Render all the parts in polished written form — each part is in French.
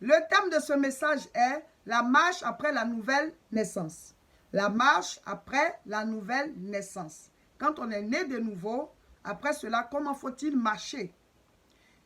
Le thème de ce message est la marche après la nouvelle naissance. La marche après la nouvelle naissance. Quand on est né de nouveau, après cela, comment faut-il marcher?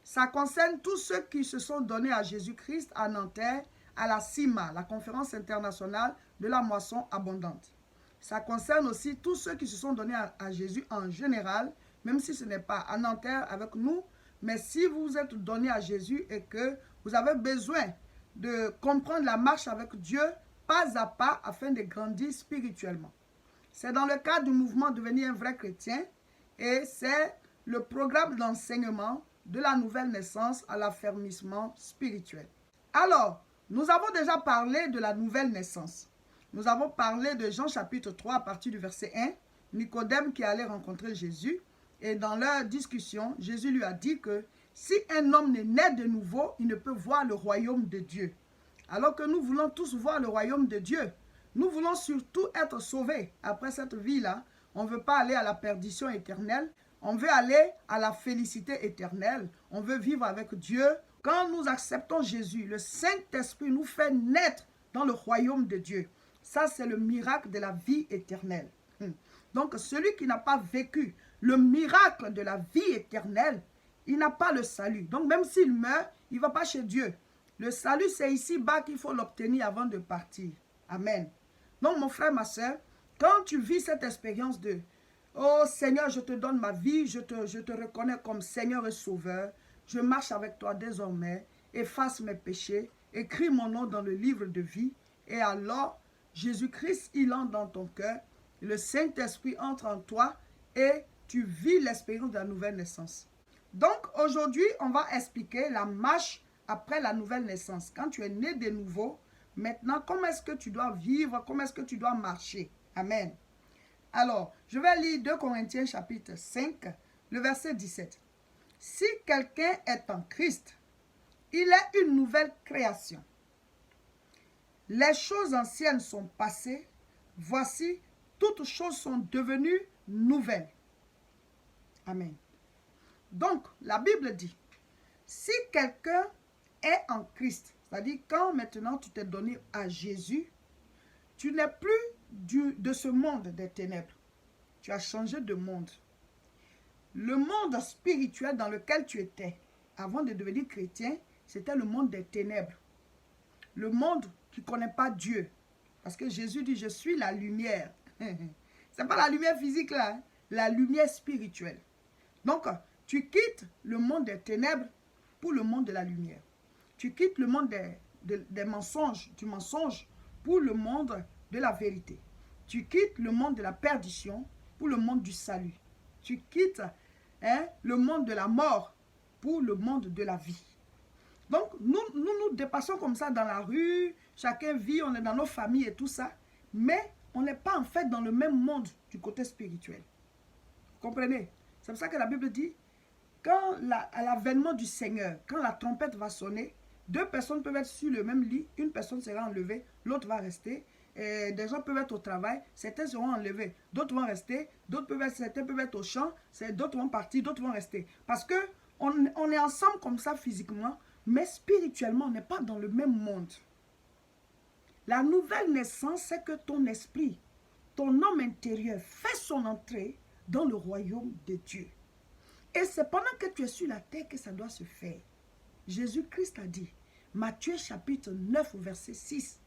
Ça concerne tous ceux qui se sont donnés à Jésus-Christ à Nanterre, à la CIMA, la conférence internationale de la moisson abondante. Ça concerne aussi tous ceux qui se sont donnés à Jésus en général, même si ce n'est pas à Nanterre avec nous, mais si vous vous êtes donné à Jésus et que vous avez besoin de comprendre la marche avec Dieu pas à pas afin de grandir spirituellement. C'est dans le cadre du mouvement Devenir un vrai chrétien et c'est le programme d'enseignement de la nouvelle naissance à l'affermissement spirituel. Alors, nous avons déjà parlé de la nouvelle naissance. Nous avons parlé de Jean chapitre 3 à partir du verset 1, Nicodème qui allait rencontrer Jésus. Et dans leur discussion, Jésus lui a dit que si un homme n'est né de nouveau, il ne peut voir le royaume de Dieu. Alors que nous voulons tous voir le royaume de Dieu. Nous voulons surtout être sauvés après cette vie-là. On ne veut pas aller à la perdition éternelle. On veut aller à la félicité éternelle. On veut vivre avec Dieu. Quand nous acceptons Jésus, le Saint-Esprit nous fait naître dans le royaume de Dieu. Ça, c'est le miracle de la vie éternelle. Donc, celui qui n'a pas vécu le miracle de la vie éternelle, il n'a pas le salut. Donc, même s'il meurt, il ne va pas chez Dieu. Le salut, c'est ici-bas qu'il faut l'obtenir avant de partir. Amen. Donc, mon frère, ma soeur, quand tu vis cette expérience de « Oh Seigneur, je te donne ma vie, je te reconnais comme Seigneur et Sauveur, je marche avec toi désormais, efface mes péchés, écris mon nom dans le livre de vie. » Et alors, Jésus-Christ, il entre dans ton cœur, le Saint-Esprit entre en toi et tu vis l'expérience de la nouvelle naissance. Donc, aujourd'hui, on va expliquer la marche après la nouvelle naissance. Quand tu es né de nouveau, maintenant, comment est-ce que tu dois vivre, comment est-ce que tu dois marcher? Amen. Alors, je vais lire 2 Corinthiens chapitre 5, le verset 17. Si quelqu'un est en Christ, il est une nouvelle création. Les choses anciennes sont passées, voici, toutes choses sont devenues nouvelles. Amen. Donc, la Bible dit, si quelqu'un est en Christ, c'est-à-dire quand maintenant tu t'es donné à Jésus, tu n'es plus de ce monde des ténèbres. Tu as changé de monde. Le monde spirituel dans lequel tu étais, avant de devenir chrétien, c'était le monde des ténèbres. Le monde qui ne connaît pas Dieu. Parce que Jésus dit, je suis la lumière. Ce n'est pas la lumière physique là, hein? La lumière spirituelle. Donc, tu quittes le monde des ténèbres pour le monde de la lumière. Tu quittes le monde des mensonges, du mensonge pour le monde de la vérité. Tu quittes le monde de la perdition pour le monde du salut. Tu quittes le monde de la mort pour le monde de la vie. Donc, nous dépassons comme ça dans la rue, chacun vit, on est dans nos familles et tout ça, mais on n'est pas en fait dans le même monde du côté spirituel. Vous comprenez? C'est pour ça que la Bible dit, à l'avènement du Seigneur, quand la trompette va sonner, 2 personnes peuvent être sur le même lit, une personne sera enlevée, l'autre va rester. Et des gens peuvent être au travail, certains seront enlevés, d'autres vont rester, certains peuvent être au champ, d'autres vont partir, d'autres vont rester. Parce que on est ensemble comme ça physiquement, mais spirituellement, on n'est pas dans le même monde. La nouvelle naissance, c'est que ton esprit, ton homme intérieur fait son entrée dans le royaume de Dieu. Et c'est pendant que tu es sur la terre que ça doit se faire. Jésus-Christ a dit, Matthieu chapitre 9, verset 6,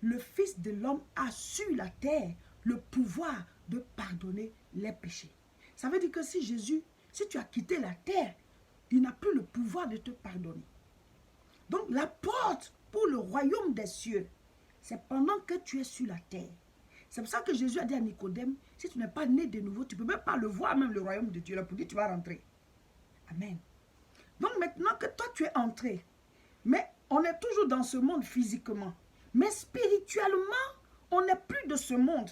le Fils de l'homme a sur la terre le pouvoir de pardonner les péchés. Ça veut dire que si tu as quitté la terre, il n'a plus le pouvoir de te pardonner. Donc la porte pour le royaume des cieux, c'est pendant que tu es sur la terre. C'est pour ça que Jésus a dit à Nicodème, si tu n'es pas né de nouveau, tu ne peux même pas le voir, même le royaume de Dieu. Là, pour dire tu vas rentrer. Amen. Donc maintenant que toi tu es entré, mais on est toujours dans ce monde physiquement. Mais spirituellement, on n'est plus de ce monde.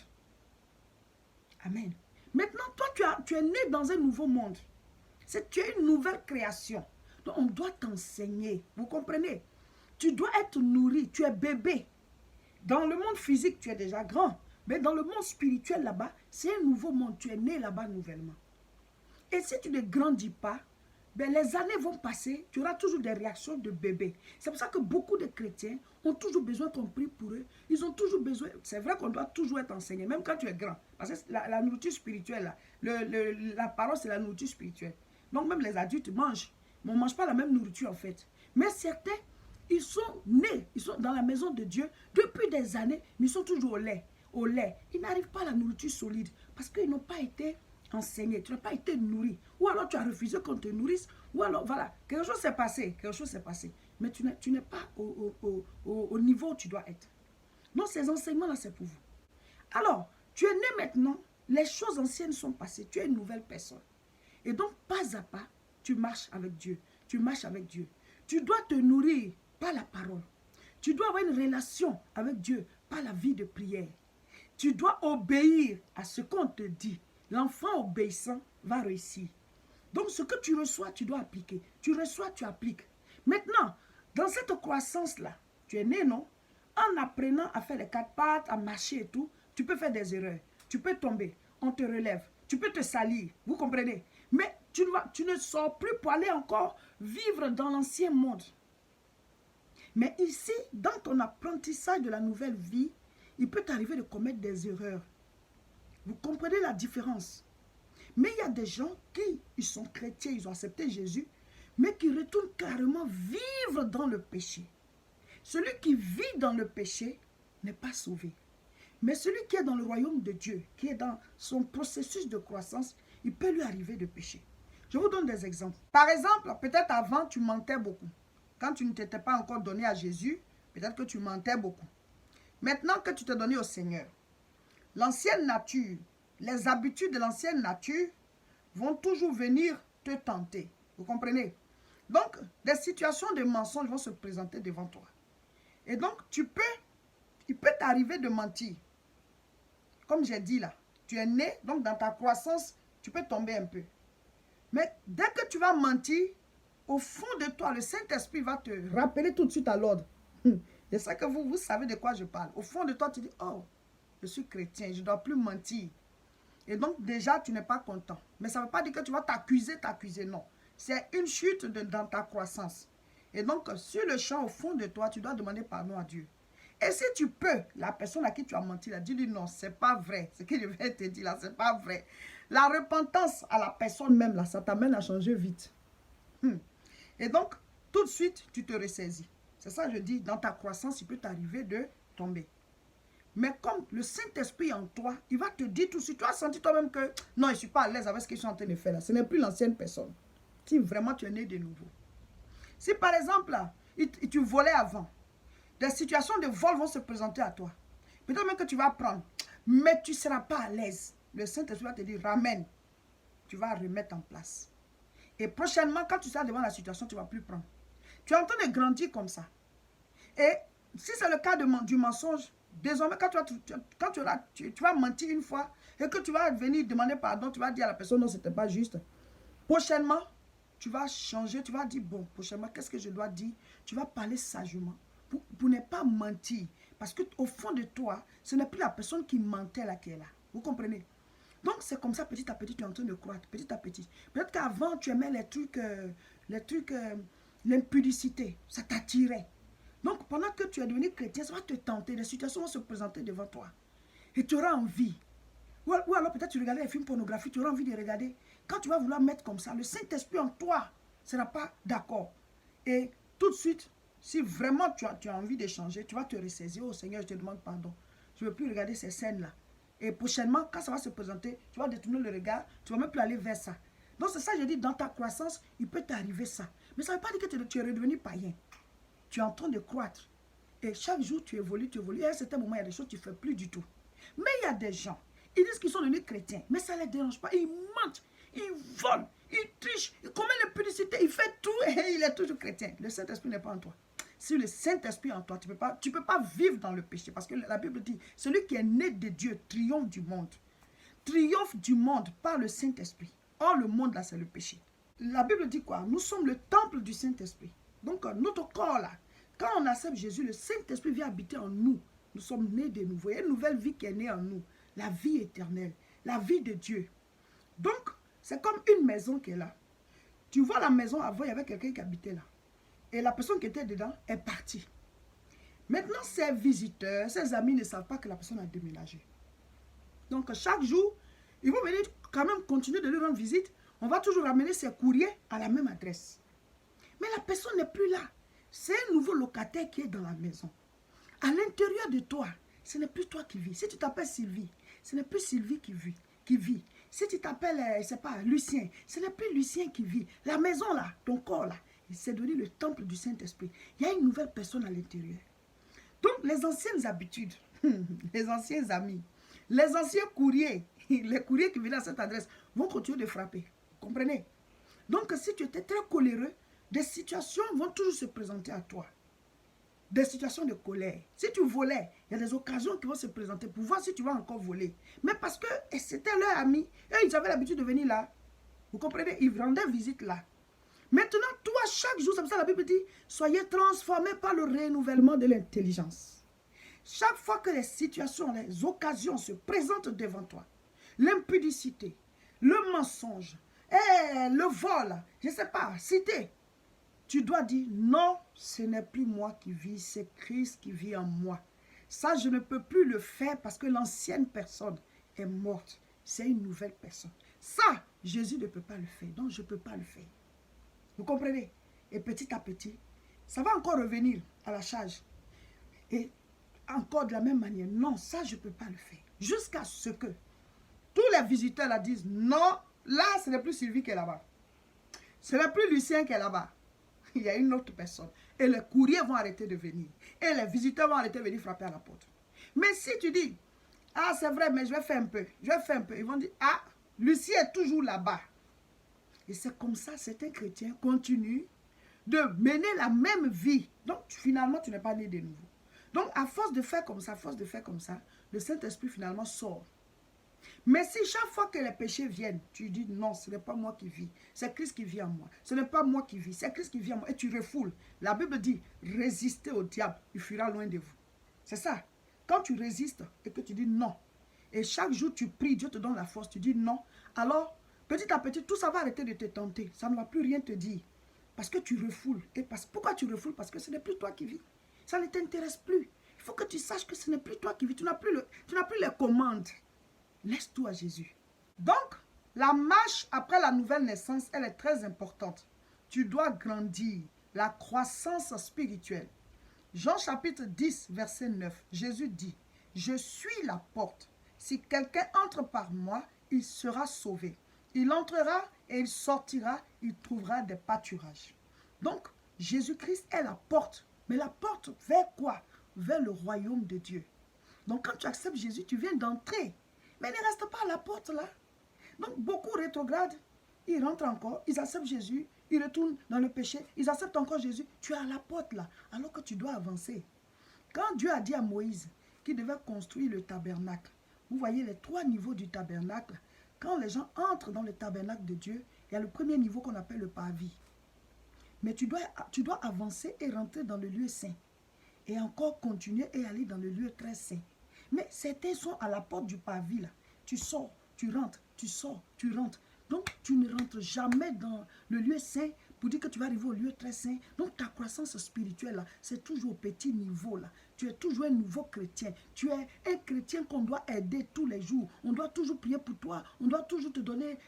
Amen. Maintenant, toi, tu es né dans un nouveau monde. Tu es une nouvelle création. Donc, on doit t'enseigner. Vous comprenez? Tu dois être nourri. Tu es bébé. Dans le monde physique, tu es déjà grand. Mais dans le monde spirituel, là-bas, c'est un nouveau monde. Tu es né là-bas nouvellement. Et si tu ne grandis pas ben les années vont passer, tu auras toujours des réactions de bébé. C'est pour ça que beaucoup de chrétiens ont toujours besoin qu'on prie pour eux. Ils ont toujours besoin, c'est vrai qu'on doit toujours être enseigné, même quand tu es grand. Parce que la nourriture spirituelle, là, la parole, c'est la nourriture spirituelle. Donc même les adultes mangent, mais on ne mange pas la même nourriture en fait. Mais certains, ils sont nés, ils sont dans la maison de Dieu depuis des années, mais ils sont toujours au lait. Au lait. Ils n'arrivent pas à la nourriture solide parce qu'ils n'ont pas été enseignés, tu n'as pas été nourri. Ou alors tu as refusé qu'on te nourrisse, ou alors voilà, quelque chose s'est passé, mais tu n'es pas au niveau où tu dois être. Donc ces enseignements-là, c'est pour vous. Alors, tu es né maintenant, les choses anciennes sont passées, tu es une nouvelle personne. Et donc, pas à pas, tu marches avec Dieu. Tu marches avec Dieu. Tu dois te nourrir par la parole. Tu dois avoir une relation avec Dieu par la vie de prière. Tu dois obéir à ce qu'on te dit. L'enfant obéissant va réussir. Donc, ce que tu reçois, tu dois appliquer. Tu reçois, tu appliques. Maintenant, dans cette croissance-là, tu es né, non? En apprenant à faire les 4 pattes, à marcher et tout, tu peux faire des erreurs. Tu peux tomber, on te relève. Tu peux te salir, vous comprenez? Mais tu ne sors plus pour aller encore vivre dans l'ancien monde. Mais ici, dans ton apprentissage de la nouvelle vie, il peut t'arriver de commettre des erreurs. Vous comprenez la différence? Mais il y a des gens qui, ils sont chrétiens, ils ont accepté Jésus, mais qui retournent carrément vivre dans le péché. Celui qui vit dans le péché n'est pas sauvé. Mais celui qui est dans le royaume de Dieu, qui est dans son processus de croissance, il peut lui arriver de pécher. Je vous donne des exemples. Par exemple, peut-être avant, tu mentais beaucoup. Quand tu ne t'étais pas encore donné à Jésus, peut-être que tu mentais beaucoup. Maintenant que tu t'es donné au Seigneur, l'ancienne nature, les habitudes de l'ancienne nature vont toujours venir te tenter. Vous comprenez? Donc, des situations de mensonge vont se présenter devant toi. Et donc, il peut t'arriver de mentir. Comme j'ai dit là, tu es né, donc dans ta croissance, tu peux tomber un peu. Mais dès que tu vas mentir, au fond de toi, le Saint-Esprit va te rappeler tout de suite à l'ordre. C'est ça que vous savez de quoi je parle. Au fond de toi, tu dis, oh, je suis chrétien, je ne dois plus mentir. Et donc, déjà, tu n'es pas content. Mais ça ne veut pas dire que tu vas t'accuser, non. C'est une chute dans ta croissance. Et donc, sur le champ, au fond de toi, tu dois demander pardon à Dieu. Et si tu peux, la personne à qui tu as menti, dis-lui non, ce n'est pas vrai. Ce que je vais te dire là, ce n'est pas vrai. La repentance à la personne même, là, ça t'amène à changer vite. Et donc, tout de suite, tu te ressaisis. C'est ça que je dis, dans ta croissance, il peut t'arriver de tomber. Mais comme le Saint-Esprit en toi, il va te dire tout de suite, tu as senti toi-même que non, je ne suis pas à l'aise avec ce que je suis en train de faire là. Ce n'est plus l'ancienne personne. Si vraiment tu es né de nouveau. Si par exemple, là, tu volais avant, des situations de vol vont se présenter à toi. Peut-être même que tu vas prendre, mais tu ne seras pas à l'aise. Le Saint-Esprit va te dire, ramène. Tu vas remettre en place. Et prochainement, quand tu seras devant la situation, tu ne vas plus prendre. Tu es en train de grandir comme ça. Et si c'est le cas du mensonge, désormais, quand tu vas mentir une fois et que tu vas venir demander pardon, tu vas dire à la personne, non, ce n'était pas juste. Prochainement, tu vas changer, tu vas dire, bon, prochainement, qu'est-ce que je dois dire? Tu vas parler sagement pour ne pas mentir. Parce qu'au fond de toi, ce n'est plus la personne qui mentait là qui est là. Vous comprenez? Donc, c'est comme ça, petit à petit, tu es en train de croître, petit à petit. Peut-être qu'avant, tu aimais les trucs, l'impudicité, ça t'attirait. Donc, pendant que tu es devenu chrétien, ça va te tenter, les situations vont se présenter devant toi. Et tu auras envie. Ou alors, peut-être tu regardais les films pornographiques, tu auras envie de regarder. Quand tu vas vouloir mettre comme ça, le Saint-Esprit en toi ne sera pas d'accord. Et tout de suite, si vraiment tu as envie de changer, tu vas te ressaisir. Oh Seigneur, je te demande pardon. Je ne veux plus regarder ces scènes-là. Et prochainement, quand ça va se présenter, tu vas détourner le regard, tu ne vas même plus aller vers ça. Donc c'est ça que je dis, dans ta croissance, il peut t'arriver ça. Mais ça ne veut pas dire que tu es redevenu païen. Tu es en train de croître. Et chaque jour, tu évolues, Et à un certain moment, il y a des choses que tu ne fais plus du tout. Mais il y a des gens, ils disent qu'ils sont devenus chrétiens, mais ça ne les dérange pas. Ils mentent, ils volent, ils trichent, ils commettent l'impunicité, ils font tout et il est toujours chrétien. Le Saint-Esprit n'est pas en toi. Si le Saint-Esprit est en toi, tu ne peux pas vivre dans le péché. Parce que la Bible dit, celui qui est né de Dieu triomphe du monde. Triomphe du monde par le Saint-Esprit. Or, le monde là, c'est le péché. La Bible dit quoi? Nous sommes le temple du Saint-Esprit. Donc, notre corps là, quand on accepte Jésus, le Saint-Esprit vient habiter en nous. Nous sommes nés de nouveau. Il y a une nouvelle vie qui est née en nous. La vie éternelle. La vie de Dieu. Donc, c'est comme une maison qui est là. Tu vois la maison, avant, il y avait quelqu'un qui habitait là. Et la personne qui était dedans est partie. Maintenant, ses visiteurs, ses amis ne savent pas que la personne a déménagé. Donc, chaque jour, ils vont venir quand même continuer de lui rendre visite. On va toujours ramener ses courriers à la même adresse. Mais la personne n'est plus là. C'est un nouveau locataire qui est dans la maison. À l'intérieur de toi, ce n'est plus toi qui vis. Si tu t'appelles Sylvie, ce n'est plus Sylvie qui vit. Si tu t'appelles, je ne sais pas, Lucien, ce n'est plus Lucien qui vit. La maison là, ton corps là, c'est devenu le temple du Saint-Esprit. Il y a une nouvelle personne à l'intérieur. Donc, les anciennes habitudes, les anciens amis, les anciens courriers, les courriers qui venaient à cette adresse vont continuer de frapper. Vous comprenez? Donc, si tu étais très coléreux, des situations vont toujours se présenter à toi. Des situations de colère. Si tu volais, il y a des occasions qui vont se présenter pour voir si tu vas encore voler. Mais parce que c'était leur ami, et ils avaient l'habitude de venir là. Vous comprenez? Ils rendaient visite là. Maintenant, toi, chaque jour, c'est comme ça la Bible dit, soyez transformés par le renouvellement de l'intelligence. Chaque fois que les situations, les occasions se présentent devant toi, l'impudicité, le mensonge, le vol, je ne sais pas, citer, tu dois dire, non, ce n'est plus moi qui vis, c'est Christ qui vit en moi. Ça, je ne peux plus le faire parce que l'ancienne personne est morte. C'est une nouvelle personne. Ça, Jésus ne peut pas le faire, donc je ne peux pas le faire. Vous comprenez? Et petit à petit, ça va encore revenir à la charge. Et encore de la même manière, non, ça, je ne peux pas le faire. Jusqu'à ce que tous les visiteurs la disent, non, là, ce n'est plus Sylvie qui est là-bas. Ce n'est plus Lucien qui est là-bas. Il y a une autre personne. Et les courriers vont arrêter de venir. Et les visiteurs vont arrêter de venir frapper à la porte. Mais si tu dis, ah, c'est vrai, mais je vais faire un peu. Je vais faire un peu. Ils vont dire, ah, Lucien est toujours là-bas. Et c'est comme ça, certains chrétiens continuent de mener la même vie. Donc, finalement, tu n'es pas né de nouveau. Donc, à force de faire comme ça, le Saint-Esprit finalement sort. Mais si chaque fois que les péchés viennent, tu dis non, ce n'est pas moi qui vis, c'est Christ qui vit en moi. Ce n'est pas moi qui vis, c'est Christ qui vit en moi. Et tu refoules. La Bible dit, résistez au diable, il fuira loin de vous. C'est ça. Quand tu résistes et que tu dis non, et chaque jour tu pries, Dieu te donne la force, tu dis non, alors petit à petit, tout ça va arrêter de te tenter. Ça ne va plus rien te dire. Parce que tu refoules. Et pourquoi tu refoules? Parce que ce n'est plus toi qui vis. Ça ne t'intéresse plus. Il faut que tu saches que ce n'est plus toi qui vis. Tu n'as plus les commandes. Laisse tout à Jésus. Donc, la marche après la nouvelle naissance, elle est très importante. Tu dois grandir. La croissance spirituelle. Jean chapitre 10, verset 9. Jésus dit, « Je suis la porte. Si quelqu'un entre par moi, il sera sauvé. Il entrera et il sortira, il trouvera des pâturages. » Donc, Jésus-Christ est la porte. Mais la porte vers quoi? Vers le royaume de Dieu. Donc, quand tu acceptes Jésus, tu viens d'entrer. Mais ne reste pas à la porte là. Donc, beaucoup rétrogradent. Ils rentrent encore, ils acceptent Jésus, ils retournent dans le péché, ils acceptent encore Jésus. Tu es à la porte là, alors que tu dois avancer. Quand Dieu a dit à Moïse qu'il devait construire le tabernacle, vous voyez les 3 niveaux du tabernacle. Quand les gens entrent dans le tabernacle de Dieu, il y a le premier niveau qu'on appelle le parvis. Mais tu dois avancer et rentrer dans le lieu saint. Et encore continuer et aller dans le lieu très saint. Mais certains sont à la porte du parvis là. Tu sors, tu rentres, tu sors, tu rentres. Donc tu ne rentres jamais dans le lieu saint pour dire que tu vas arriver au lieu très saint. Donc ta croissance spirituelle là, c'est toujours au petit niveau là. Tu es toujours un nouveau chrétien. Tu es un chrétien qu'on doit aider tous les jours. On doit toujours prier pour toi. On doit toujours te donner,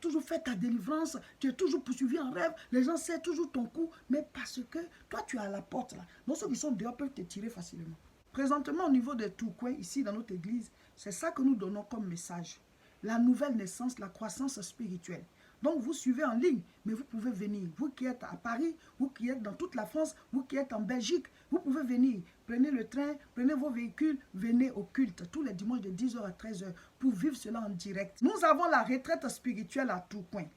toujours faire ta délivrance. Tu es toujours poursuivi en rêve. Les gens savent toujours ton coup. Mais parce que toi tu es à la porte là. Donc ceux qui sont dehors peuvent te tirer facilement. Présentement, au niveau de Tourcoing, ici dans notre église, c'est ça que nous donnons comme message. La nouvelle naissance, la croissance spirituelle. Donc, vous suivez en ligne, mais vous pouvez venir. Vous qui êtes à Paris, vous qui êtes dans toute la France, vous qui êtes en Belgique, vous pouvez venir. Prenez le train, prenez vos véhicules, venez au culte tous les dimanches de 10h à 13h pour vivre cela en direct. Nous avons la retraite spirituelle à Tourcoing.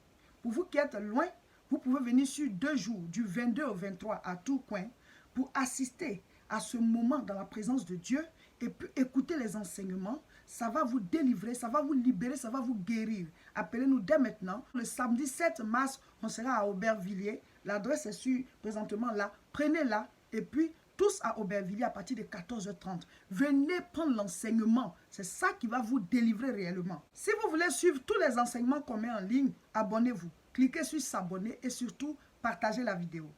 Pour vous qui êtes loin, vous pouvez venir sur 2 jours, du 22 au 23 à Tourcoing, pour assister à ce moment dans la présence de Dieu et puis écouter les enseignements. Ça va vous délivrer, ça va vous libérer, ça va vous guérir. Appelez-nous dès maintenant. Le samedi 7 mars, on sera à Aubervilliers. L'adresse est présentement là. Prenez-la et puis tous à Aubervilliers à partir de 14h30. Venez prendre l'enseignement. C'est ça qui va vous délivrer réellement. Si vous voulez suivre tous les enseignements qu'on met en ligne, abonnez-vous. cliquez sur s'abonner et surtout partagez la vidéo.